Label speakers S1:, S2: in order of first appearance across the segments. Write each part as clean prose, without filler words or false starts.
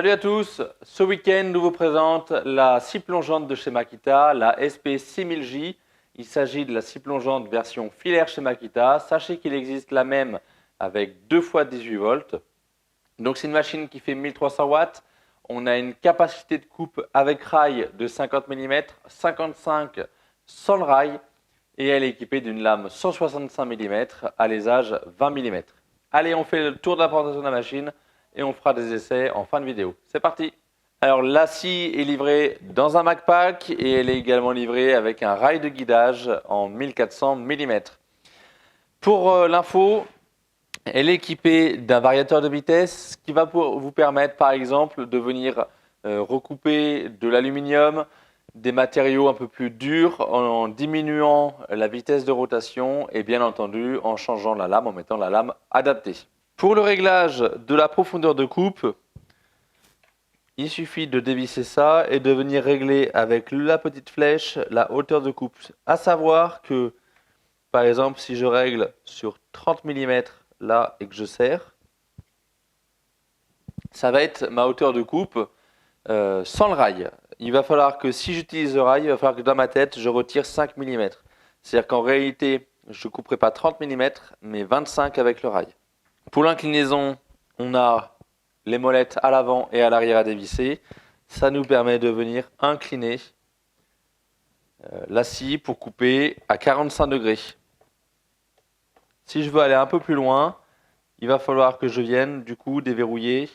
S1: Salut à tous, ce week-end nous vous présente la scie plongeante de chez Makita, la SP6000J. Il s'agit de la scie plongeante version filaire chez Makita. Sachez qu'il existe la même avec 2 fois 18 volts. Donc c'est une machine qui fait 1300 watts. On a une capacité de coupe avec rail de 50 mm, 55 sans le rail. Et elle est équipée d'une lame 165 mm, alésage 20 mm. Allez, on fait le tour de la présentation de la machine et on fera des essais en fin de vidéo. C'est parti! Alors la scie est livrée dans un MacPack et elle est également livrée avec un rail de guidage en 1400 mm. Pour l'info, elle est équipée d'un variateur de vitesse qui va vous permettre par exemple de venir recouper de l'aluminium, des matériaux un peu plus durs en diminuant la vitesse de rotation et bien entendu en changeant la lame, en mettant la lame adaptée. Pour le réglage de la profondeur de coupe, il suffit de dévisser ça et de venir régler avec la petite flèche la hauteur de coupe. À savoir que, par exemple, si je règle sur 30 mm là et que je serre, ça va être ma hauteur de coupe sans le rail. Il va falloir que si j'utilise le rail, il va falloir que dans ma tête, je retire 5 mm. C'est-à-dire qu'en réalité, je ne couperai pas 30 mm, mais 25 avec le rail. Pour l'inclinaison, on a les molettes à l'avant et à l'arrière à dévisser. Ça nous permet de venir incliner la scie pour couper à 45 degrés. Si je veux aller un peu plus loin, il va falloir que je vienne du coup déverrouiller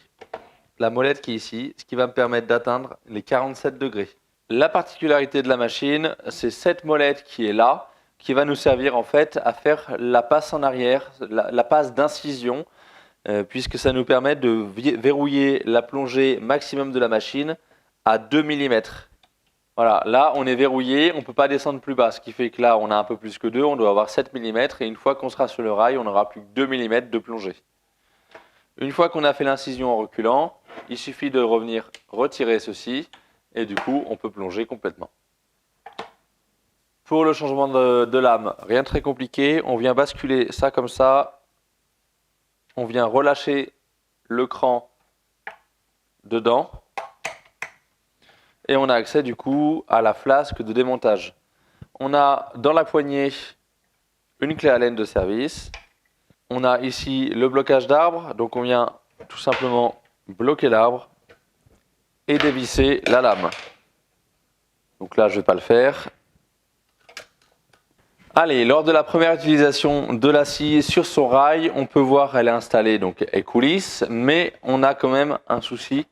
S1: la molette qui est ici, ce qui va me permettre d'atteindre les 47 degrés. La particularité de la machine, c'est cette molette qui est là, qui va nous servir en fait à faire la passe en arrière, la passe d'incision, puisque ça nous permet de verrouiller la plongée maximum de la machine à 2 mm. Voilà, là on est verrouillé, on ne peut pas descendre plus bas, ce qui fait que là on a un peu plus que 2, on doit avoir 7 mm, et une fois qu'on sera sur le rail, on n'aura plus que 2 mm de plongée. Une fois qu'on a fait l'incision en reculant, il suffit de revenir retirer ceci, et du coup on peut plonger complètement. Pour le changement de lame, rien de très compliqué, on vient basculer ça comme ça, on vient relâcher le cran dedans, et on a accès du coup à la flasque de démontage. On a dans la poignée une clé Allen de service, on a ici le blocage d'arbre, donc on vient tout simplement bloquer l'arbre et dévisser la lame. Donc là je ne vais pas le faire. Allez, lors de la première utilisation de la scie sur son rail, on peut voir elle est installée, donc elle coulisse, mais on a quand même un souci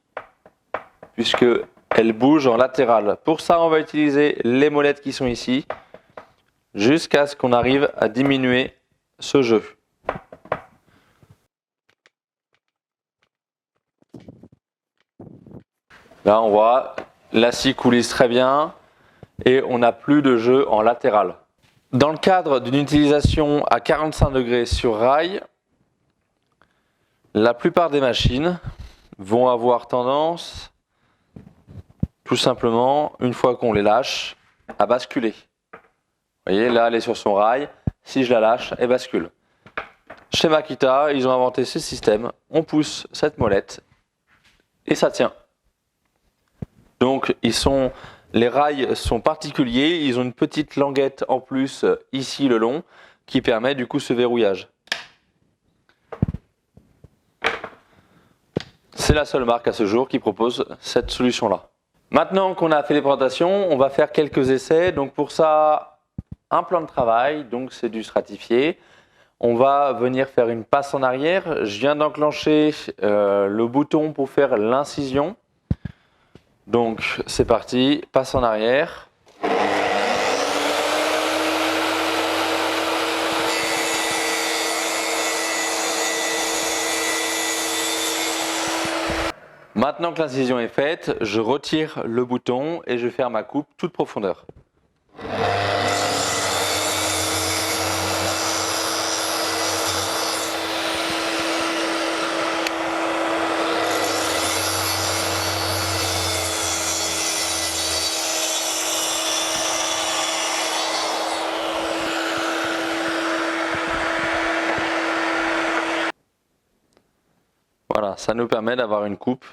S1: puisque elle bouge en latéral. Pour ça, on va utiliser les molettes qui sont ici jusqu'à ce qu'on arrive à diminuer ce jeu. Là, on voit la scie coulisse très bien et on n'a plus de jeu en latéral. Dans le cadre d'une utilisation à 45 degrés sur rail, la plupart des machines vont avoir tendance, tout simplement, une fois qu'on les lâche, à basculer. Vous voyez, là, elle est sur son rail. Si je la lâche, elle bascule. Chez Makita, ils ont inventé ce système. On pousse cette molette et ça tient. Donc, les rails sont particuliers. Ils ont une petite languette en plus ici le long qui permet du coup ce verrouillage. C'est la seule marque à ce jour qui propose cette solution-là. Maintenant qu'on a fait les présentations, on va faire quelques essais. Donc pour ça, un plan de travail, donc c'est du stratifié. On va venir faire une passe en arrière. Je viens d'enclencher le bouton pour faire l'incision. Donc c'est parti, passe en arrière. Maintenant que l'incision est faite, je retire le bouton et je vais faire ma coupe toute profondeur. Voilà, ça nous permet d'avoir une coupe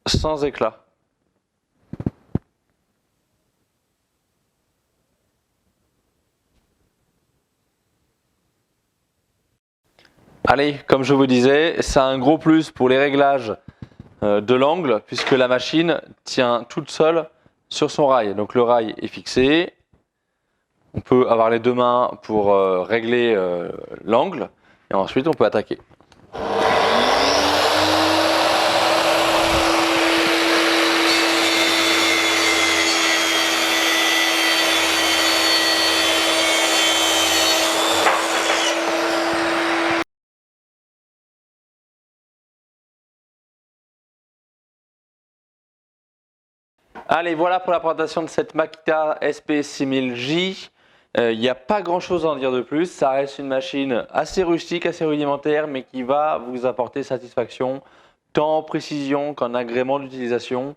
S1: sans éclat. Allez, comme je vous disais, ça a un gros plus pour les réglages de l'angle puisque la machine tient toute seule sur son rail. Donc le rail est fixé. On peut avoir les deux mains pour régler l'angle et ensuite on peut attaquer. Allez, voilà pour la présentation de cette Makita SP6000J. Il n'y a pas grand chose à en dire de plus. Ça reste une machine assez rustique, assez rudimentaire, mais qui va vous apporter satisfaction tant en précision qu'en agrément d'utilisation.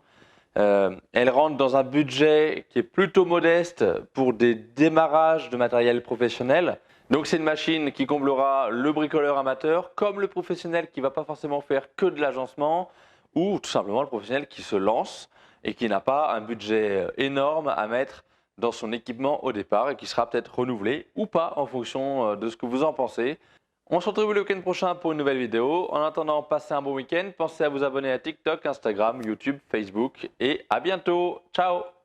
S1: Elle rentre dans un budget qui est plutôt modeste pour des démarrages de matériel professionnel. Donc c'est une machine qui comblera le bricoleur amateur comme le professionnel qui ne va pas forcément faire que de l'agencement ou tout simplement le professionnel qui se lance et qui n'a pas un budget énorme à mettre dans son équipement au départ et qui sera peut-être renouvelé ou pas en fonction de ce que vous en pensez. On se retrouve le week-end prochain pour une nouvelle vidéo. En attendant, passez un bon week-end. Pensez à vous abonner à TikTok, Instagram, YouTube, Facebook et à bientôt. Ciao!